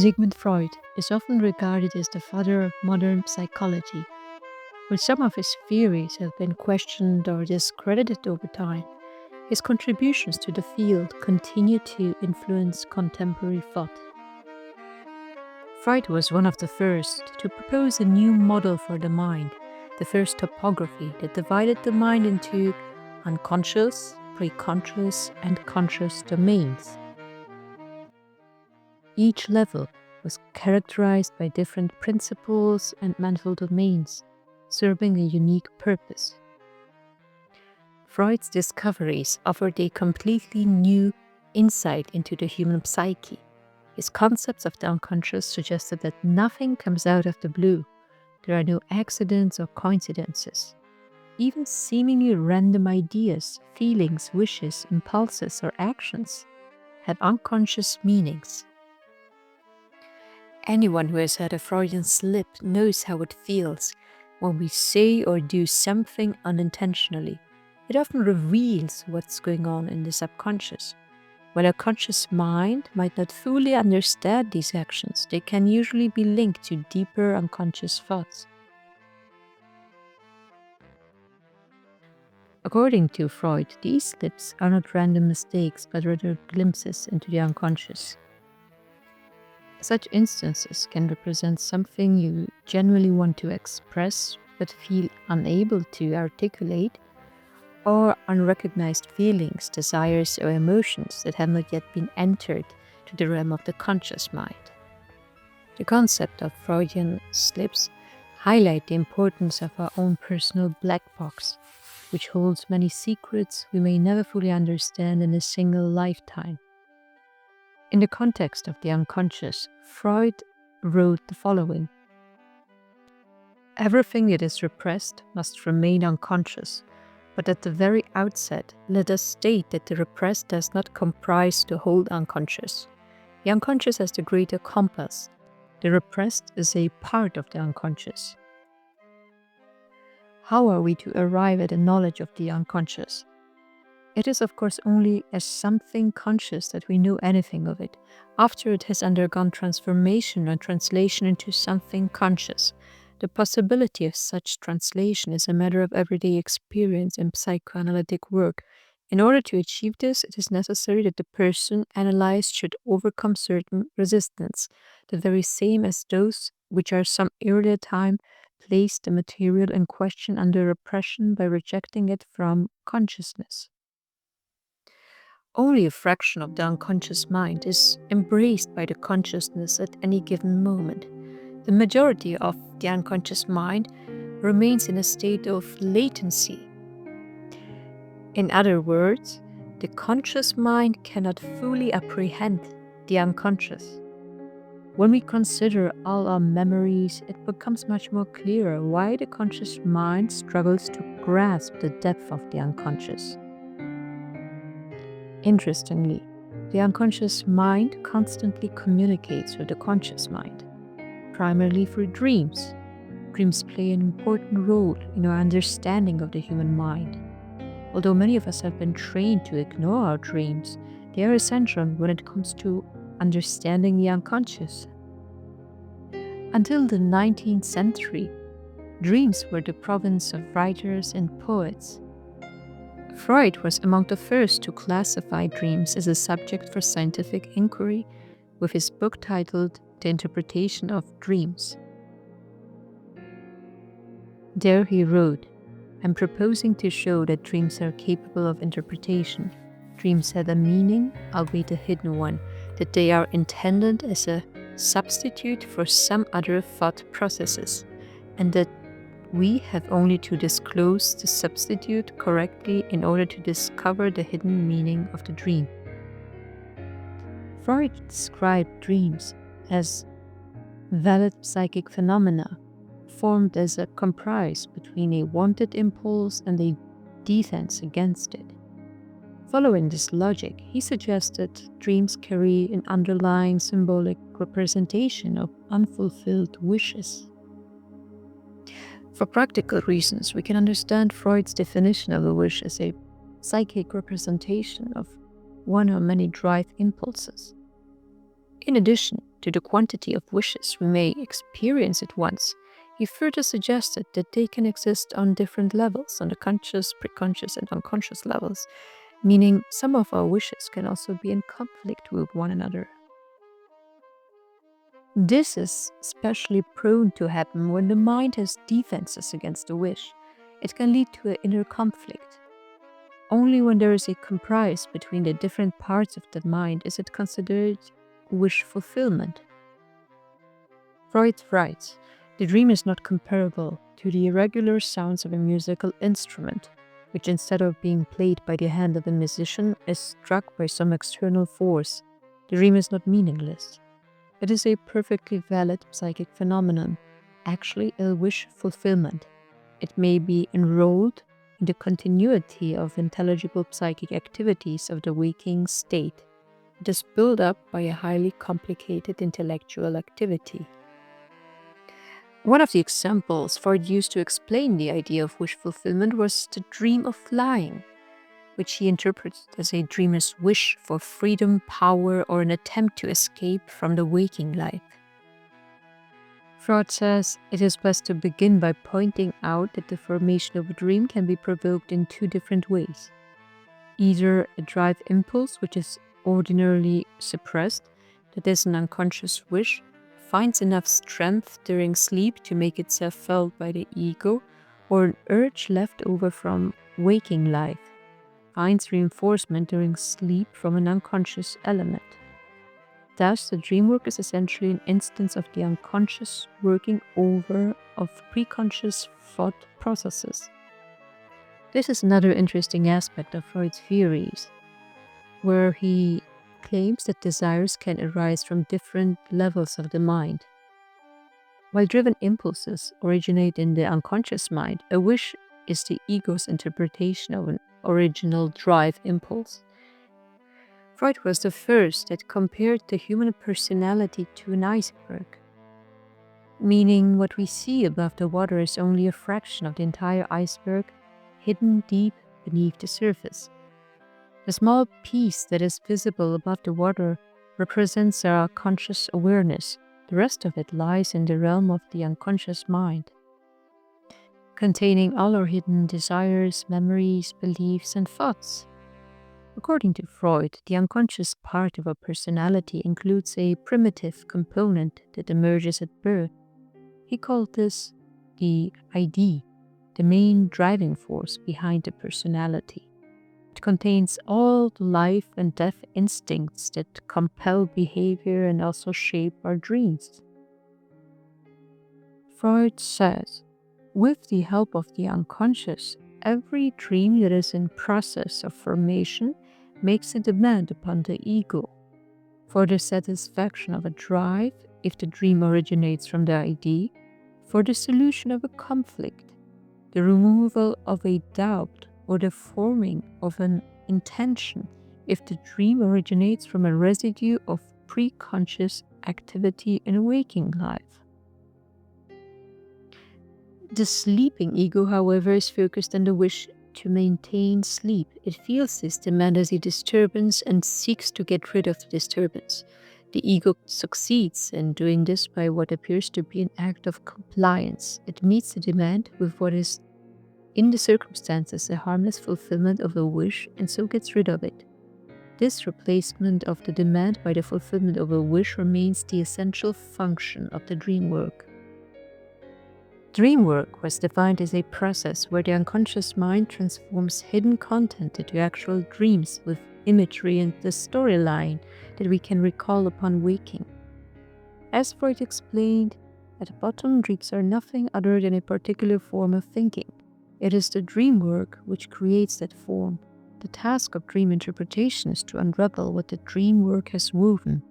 Sigmund Freud is often regarded as the father of modern psychology. While some of his theories have been questioned or discredited over time, his contributions to the field continue to influence contemporary thought. Freud was one of the first to propose a new model for the mind, the first topography that divided the mind into unconscious, preconscious, and conscious domains. Each level was characterized by different principles and mental domains, serving a unique purpose. Freud's discoveries offered a completely new insight into the human psyche. His concepts of the unconscious suggested that nothing comes out of the blue. There are no accidents or coincidences. Even seemingly random ideas, feelings, wishes, impulses, or actions have unconscious meanings. Anyone who has had a Freudian slip knows how it feels when we say or do something unintentionally. It often reveals what's going on in the subconscious. While a conscious mind might not fully understand these actions, they can usually be linked to deeper unconscious thoughts. According to Freud, these slips are not random mistakes, but rather glimpses into the unconscious. Such instances can represent something you genuinely want to express but feel unable to articulate, or unrecognized feelings, desires, or emotions that have not yet been entered to the realm of the conscious mind. The concept of Freudian slips highlight the importance of our own personal black box, which holds many secrets we may never fully understand in a single lifetime. In the context of the unconscious, Freud wrote the following: "Everything that is repressed must remain unconscious, but at the very outset, let us state that the repressed does not comprise the whole unconscious. The unconscious has the greater compass. The repressed is a part of the unconscious." How are we to arrive at a knowledge of the unconscious? It is, of course, only as something conscious that we know anything of it, after it has undergone transformation or translation into something conscious. The possibility of such translation is a matter of everyday experience in psychoanalytic work. In order to achieve this, it is necessary that the person analyzed should overcome certain resistance, the very same as those which at some earlier time placed the material in question under repression by rejecting it from consciousness. Only a fraction of the unconscious mind is embraced by the consciousness at any given moment. The majority of the unconscious mind remains in a state of latency. In other words, the conscious mind cannot fully apprehend the unconscious. When we consider all our memories, it becomes much more clearer why the conscious mind struggles to grasp the depth of the unconscious. Interestingly, the unconscious mind constantly communicates with the conscious mind, primarily through dreams. Dreams play an important role in our understanding of the human mind. Although many of us have been trained to ignore our dreams, they are essential when it comes to understanding the unconscious. Until the 19th century, dreams were the province of writers and poets. Freud was among the first to classify dreams as a subject for scientific inquiry with his book titled The Interpretation of Dreams. There he wrote, "I'm proposing to show that dreams are capable of interpretation. Dreams have a meaning, albeit a hidden one, that they are intended as a substitute for some other thought processes, and that we have only to disclose the substitute correctly in order to discover the hidden meaning of the dream." Freud described dreams as valid psychic phenomena formed as a compromise between a wanted impulse and a defense against it. Following this logic, he suggested dreams carry an underlying symbolic representation of unfulfilled wishes. For practical reasons, we can understand Freud's definition of a wish as a psychic representation of one or many drive impulses. In addition, to the quantity of wishes we may experience at once, he further suggested that they can exist on different levels, on the conscious, preconscious, and unconscious levels, meaning some of our wishes can also be in conflict with one another. This is especially prone to happen when the mind has defenses against a wish. It can lead to an inner conflict. Only when there is a compromise between the different parts of the mind is it considered wish fulfillment. Freud writes, "The dream is not comparable to the irregular sounds of a musical instrument, which instead of being played by the hand of a musician is struck by some external force. The dream is not meaningless. It is a perfectly valid psychic phenomenon, actually a wish fulfillment. It may be enrolled in the continuity of intelligible psychic activities of the waking state. It is built up by a highly complicated intellectual activity." One of the examples Freud used to explain the idea of wish fulfillment was the dream of flying, which he interpreted as a dreamer's wish for freedom, power, or an attempt to escape from the waking life. Freud says it is best to begin by pointing out that the formation of a dream can be provoked in two different ways. Either a drive impulse, which is ordinarily suppressed, that is an unconscious wish, finds enough strength during sleep to make itself felt by the ego, or an urge left over from waking life finds reinforcement during sleep from an unconscious element. Thus, the dream work is essentially an instance of the unconscious working over of preconscious thought processes. This is another interesting aspect of Freud's theories, where he claims that desires can arise from different levels of the mind. While driven impulses originate in the unconscious mind, a wish is the ego's interpretation of an original drive impulse. Freud was the first that compared the human personality to an iceberg, meaning what we see above the water is only a fraction of the entire iceberg hidden deep beneath the surface. The small piece that is visible above the water represents our conscious awareness. The rest of it lies in the realm of the unconscious mind, containing all our hidden desires, memories, beliefs, and thoughts. According to Freud, the unconscious part of our personality includes a primitive component that emerges at birth. He called this the ID, the main driving force behind the personality. It contains all the life and death instincts that compel behavior and also shape our dreams. Freud says, with the help of the unconscious, every dream that is in process of formation makes a demand upon the ego for the satisfaction of a drive, if the dream originates from the ID, for the solution of a conflict, the removal of a doubt, or the forming of an intention, if the dream originates from a residue of preconscious activity in waking life. The sleeping ego, however, is focused on the wish to maintain sleep. It feels this demand as a disturbance and seeks to get rid of the disturbance. The ego succeeds in doing this by what appears to be an act of compliance. It meets the demand with what is, in the circumstances, a harmless fulfillment of a wish and so gets rid of it. This replacement of the demand by the fulfillment of a wish remains the essential function of the dream work. Dream work was defined as a process where the unconscious mind transforms hidden content into actual dreams with imagery and the storyline that we can recall upon waking. As Freud explained, at the bottom, dreams are nothing other than a particular form of thinking. It is the dream work which creates that form. The task of dream interpretation is to unravel what the dream work has woven.